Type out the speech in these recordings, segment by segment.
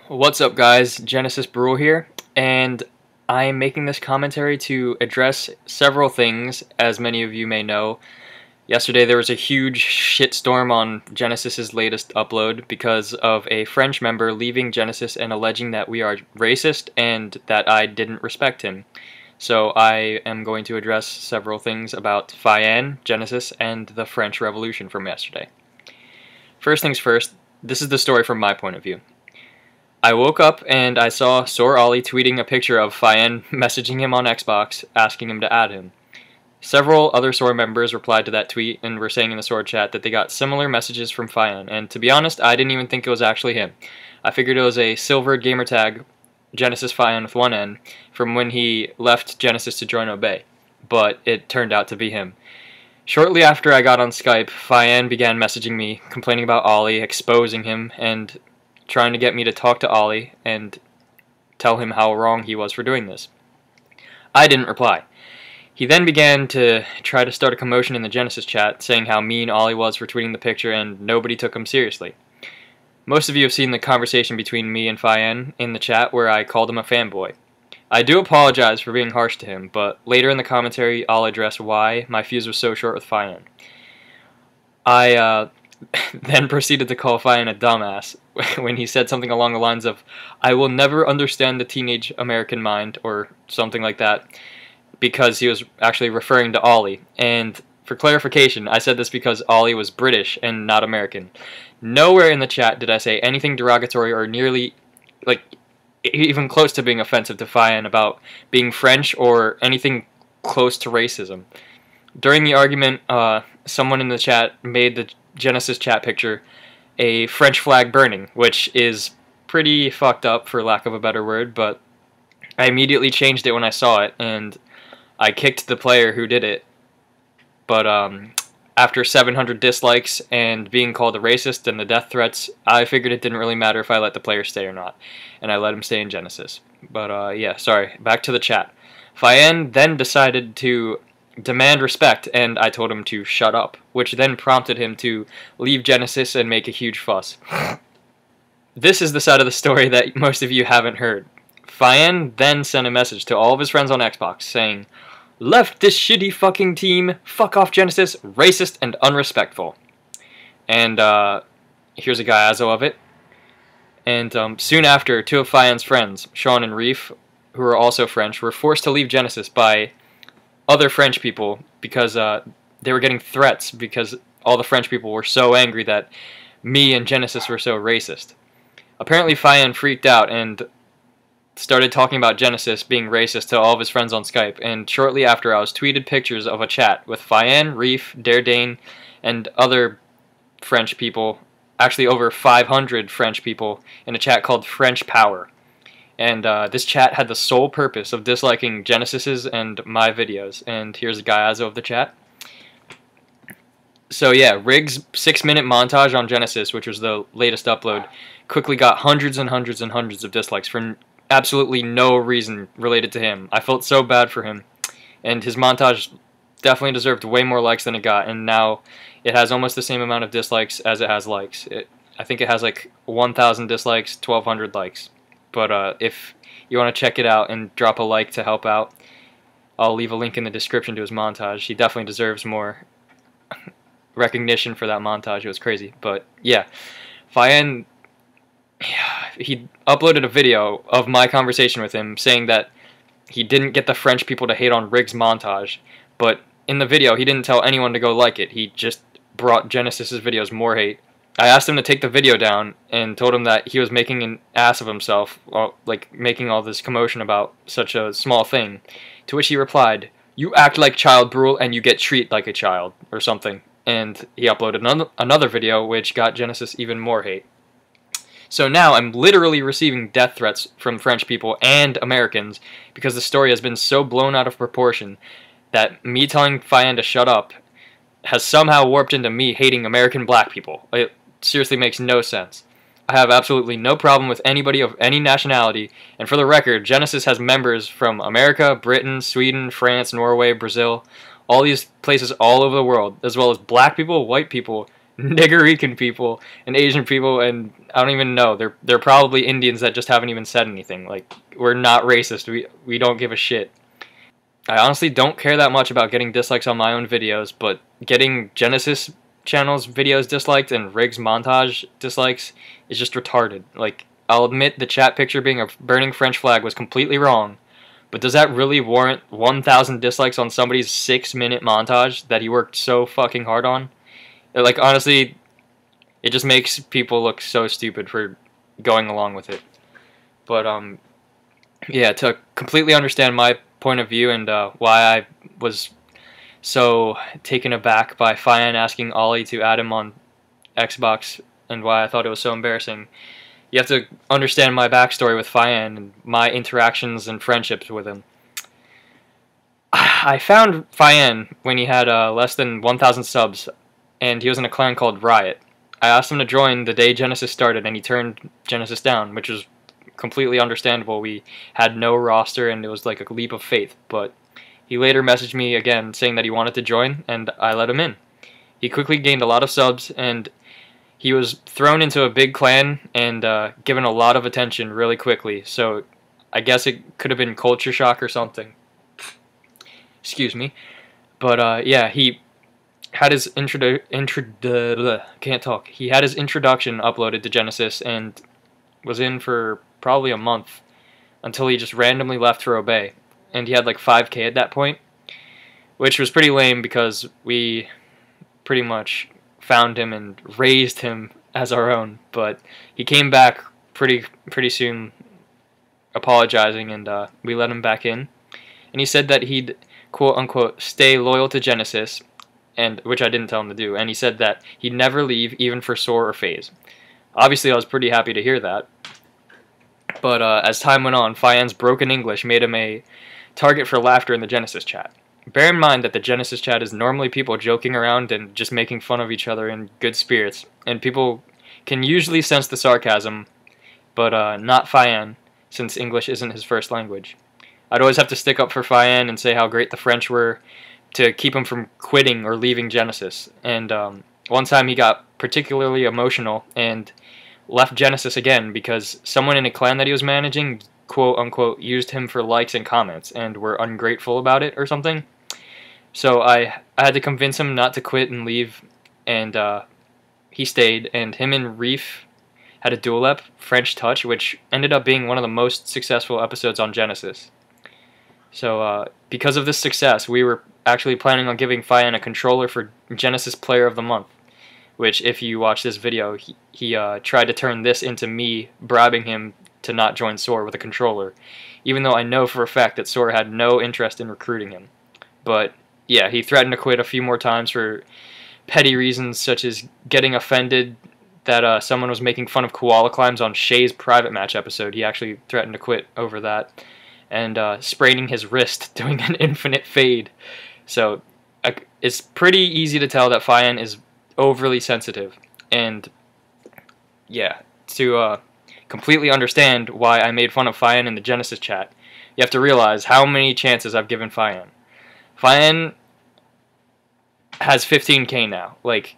What's up, guys? Genesis Brule here, and I am making this commentary to address several things. As many of you may know, yesterday there was a huge shitstorm on Genesis's latest upload because of a French member leaving Genesis and alleging that we are racist and that I didn't respect him. So I am going to address several things about Fayan, Genesis, and the French Revolution from yesterday. First things first, this is the story from my point of view. I woke up and I saw Sor Ollie tweeting a picture of Fayan messaging him on Xbox, asking him to add him. Several other Sor members replied to that tweet and were saying in the Sor chat that they got similar messages from Fayan, and to be honest, I didn't even think it was actually him. I figured it was a silvered gamertag, Genesis Fayan with one N, from when he left Genesis to join Obey, but it turned out to be him. Shortly after I got on Skype, Fayan began messaging me, complaining about Ollie, exposing him, and trying to get me to talk to Ollie and tell him how wrong he was for doing this. I didn't reply. He then began to try to start a commotion in the Genesis chat, saying how mean Ollie was for tweeting the picture and nobody took him seriously. Most of you have seen the conversation between me and Fayan in the chat where I called him a fanboy. I do apologize for being harsh to him, but later in the commentary I'll address why my fuse was so short with Fayan. I then proceeded to call Fayan a dumbass when he said something along the lines of, "I will never understand the teenage American mind," or something like that, because he was actually referring to Ollie. And for clarification, I said this because Ollie was British and not American. Nowhere in the chat did I say anything derogatory or nearly, even close to being offensive to Fayan about being French or anything close to racism. During the argument, someone in the chat made the Genesis chat picture a French flag burning, which is pretty fucked up for lack of a better word, but I immediately changed it when I saw it, and I kicked the player who did it. But after 700 dislikes and being called a racist and the death threats, I figured it didn't really matter if I let the player stay or not, and I let him stay in Genesis. But yeah, sorry, back to the chat. Fayan then decided to demand respect, and I told him to shut up, which then prompted him to leave Genesis and make a huge fuss. This is the side of the story that most of you haven't heard. Fayan then sent a message to all of his friends on Xbox saying, "Left this shitty fucking team, fuck off Genesis, racist and unrespectful." And here's a gaiazo of it. And soon after, two of Fayan's friends, Sean and Reef, who are also French, were forced to leave Genesis by other French people because they were getting threats because all the French people were so angry that me and Genesis were so racist. Apparently Fayan freaked out and started talking about Genesis being racist to all of his friends on Skype, and shortly after I was tweeted pictures of a chat with Fayan, Reef, Dardane, and other French people, actually over 500 French people, in a chat called French Power. And this chat had the sole purpose of disliking Genesis's and my videos. And here's a gaiazo of the chat. So yeah, Rig's 6-minute montage on Genesis, which was the latest upload, quickly got hundreds and hundreds and hundreds of dislikes for absolutely no reason related to him. I felt so bad for him. And his montage definitely deserved way more likes than it got, and now it has almost the same amount of dislikes as it has likes. I think it has like 1,000 dislikes, 1,200 likes. But if you want to check it out and drop a like to help out, I'll leave a link in the description to his montage. He definitely deserves more recognition for that montage. It was crazy. But yeah, Fayan, he uploaded a video of my conversation with him saying that he didn't get the French people to hate on Rig's montage. But in the video, he didn't tell anyone to go like it. He just brought Genesis's videos more hate. I asked him to take the video down and told him that he was making an ass of himself, making all this commotion about such a small thing, to which he replied, "You act like child, Brule, and you get treated like a child," or something. And he uploaded another video which got Genesis even more hate. So now I'm literally receiving death threats from French people and Americans because the story has been so blown out of proportion that me telling Fayan to shut up has somehow warped into me hating American black people. It seriously makes no sense. I have absolutely no problem with anybody of any nationality, and for the record, Genesis has members from America, Britain, Sweden, France, Norway, Brazil, all these places all over the world, as well as black people, white people, Nigerican people and Asian people, and I don't even know. They're probably Indians that just haven't even said anything. Like, we're not racist. We don't give a shit. I honestly don't care that much about getting dislikes on my own videos, but getting Genesis channel's videos disliked and Riggs montage dislikes is just retarded. Like, I'll admit the chat picture being a burning French flag was completely wrong, but does that really warrant 1,000 dislikes on somebody's 6-minute montage that he worked so fucking hard on? Like, honestly, it just makes people look so stupid for going along with it. But, yeah, to completely understand my point of view and why I was so taken aback by Fayan asking Ollie to add him on Xbox and why I thought it was so embarrassing, you have to understand my backstory with Fayan and my interactions and friendships with him. I found Fayan when he had less than 1,000 subs, and he was in a clan called Riot. I asked him to join the day Genesis started, and he turned Genesis down, which was completely understandable. We had no roster, and it was like a leap of faith, but he later messaged me again saying that he wanted to join, and I let him in. He quickly gained a lot of subs, and he was thrown into a big clan and given a lot of attention really quickly, so I guess it could have been culture shock or something. Excuse me. But yeah, he had his He had his introduction uploaded to Genesis and was in for probably a month until he just randomly left for Obey, and he had like 5K at that point, which was pretty lame because we pretty much found him and raised him as our own. But he came back pretty soon, apologizing, and we let him back in, and he said that he'd quote unquote stay loyal to Genesis, and which I didn't tell him to do, and he said that he'd never leave even for Soar or FaZe. Obviously, I was pretty happy to hear that. But as time went on, Fayan's broken English made him a target for laughter in the Genesis chat. Bear in mind that the Genesis chat is normally people joking around and just making fun of each other in good spirits, and people can usually sense the sarcasm, but not Fayan, since English isn't his first language. I'd always have to stick up for Fayan and say how great the French were to keep him from quitting or leaving Genesis, and one time he got particularly emotional and left Genesis again because someone in a clan that he was managing, quote unquote, used him for likes and comments and were ungrateful about it or something. So I had to convince him not to quit and leave, and he stayed, and him and Reef had a dual ep, French Touch, which ended up being one of the most successful episodes on Genesis. So because of this success, we were actually planning on giving Fayan a controller for Genesis Player of the Month, which, if you watch this video, he tried to turn this into me bribing him to not join Soar with a controller, even though I know for a fact that Soar had no interest in recruiting him. But yeah, he threatened to quit a few more times for petty reasons, such as getting offended that someone was making fun of koala climbs on Shay's private match episode. He actually threatened to quit over that, and spraining his wrist doing an infinite fade. So it's pretty easy to tell that Fayan is overly sensitive, and yeah, to completely understand why I made fun of Fayan in the Genesis chat, you have to realize how many chances I've given Fayan. Fayan has 15K now. Like,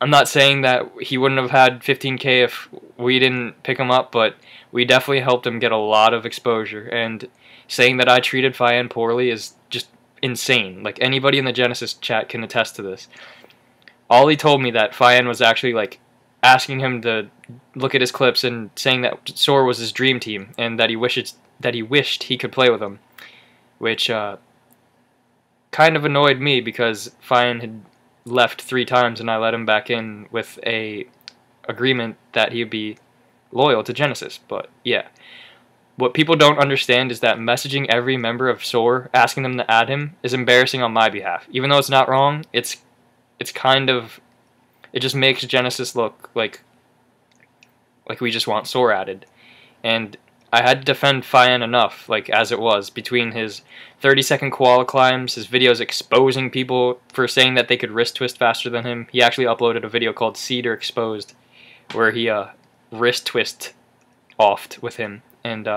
I'm not saying that he wouldn't have had 15K if we didn't pick him up, but we definitely helped him get a lot of exposure, and saying that I treated Fayan poorly is just insane. Like, anybody in the Genesis chat can attest to this. Ollie told me that Fayan was actually, like, asking him to look at his clips and saying that Soar was his dream team and that he wished he could play with him, which kind of annoyed me because Fayan had left 3 times and I let him back in with a agreement that he'd be loyal to Genesis. But yeah, what people don't understand is that messaging every member of Soar, asking them to add him, is embarrassing on my behalf. Even though it's not wrong, it's kind of, it just makes Genesis look like we just want Soar added. And I had to defend Fayan enough, like, as it was, between his 30-second koala climbs, his videos exposing people for saying that they could wrist twist faster than him. He actually uploaded a video called Cedar Exposed, where he wrist twist offed with him, and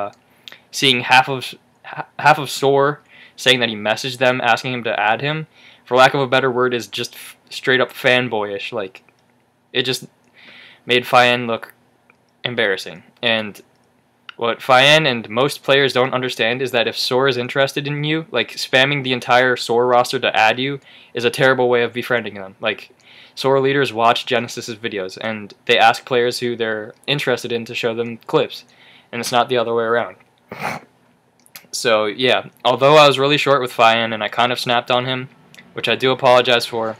seeing half of Soar saying that he messaged them asking him to add him, for lack of a better word, is just straight up fanboyish. Like, it just made Fayan look embarrassing. And what Fayan and most players don't understand is that if Soar is interested in you, like, spamming the entire Soar roster to add you is a terrible way of befriending them. Like, Soar leaders watch Genesis's videos, and they ask players who they're interested in to show them clips, and it's not the other way around. So, yeah, although I was really short with Fayan and I kind of snapped on him, which I do apologize for,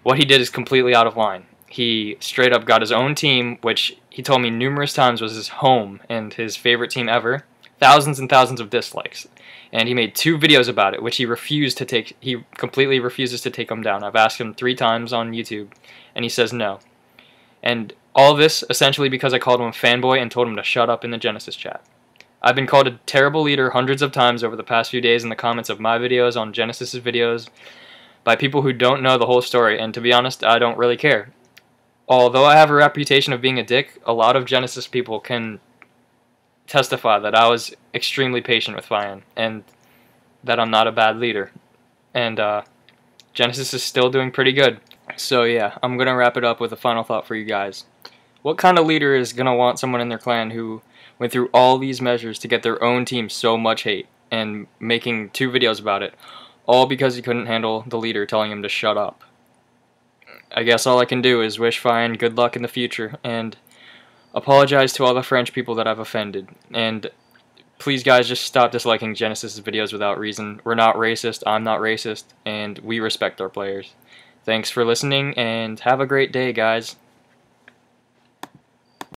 what he did is completely out of line. He straight up got his own team, which he told me numerous times was his home and his favorite team ever. Thousands and thousands of dislikes. And he made 2 videos about it, which he refused to take. He completely refuses to take them down. I've asked him 3 times on YouTube, and he says no. And all this essentially because I called him a fanboy and told him to shut up in the Genesis chat. I've been called a terrible leader hundreds of times over the past few days in the comments of my videos, on Genesis's videos, by people who don't know the whole story, and to be honest, I don't really care. Although I have a reputation of being a dick, a lot of Genesis people can testify that I was extremely patient with Fayan, and that I'm not a bad leader. And Genesis is still doing pretty good. So yeah, I'm going to wrap it up with a final thought for you guys. What kind of leader is going to want someone in their clan who went through all these measures to get their own team so much hate, and making 2 videos about it, all because he couldn't handle the leader telling him to shut up? I guess all I can do is wish Fayan good luck in the future, and apologize to all the French people that I've offended. And please guys, just stop disliking Genesis' videos without reason. We're not racist, I'm not racist, and we respect our players. Thanks for listening, and have a great day, guys.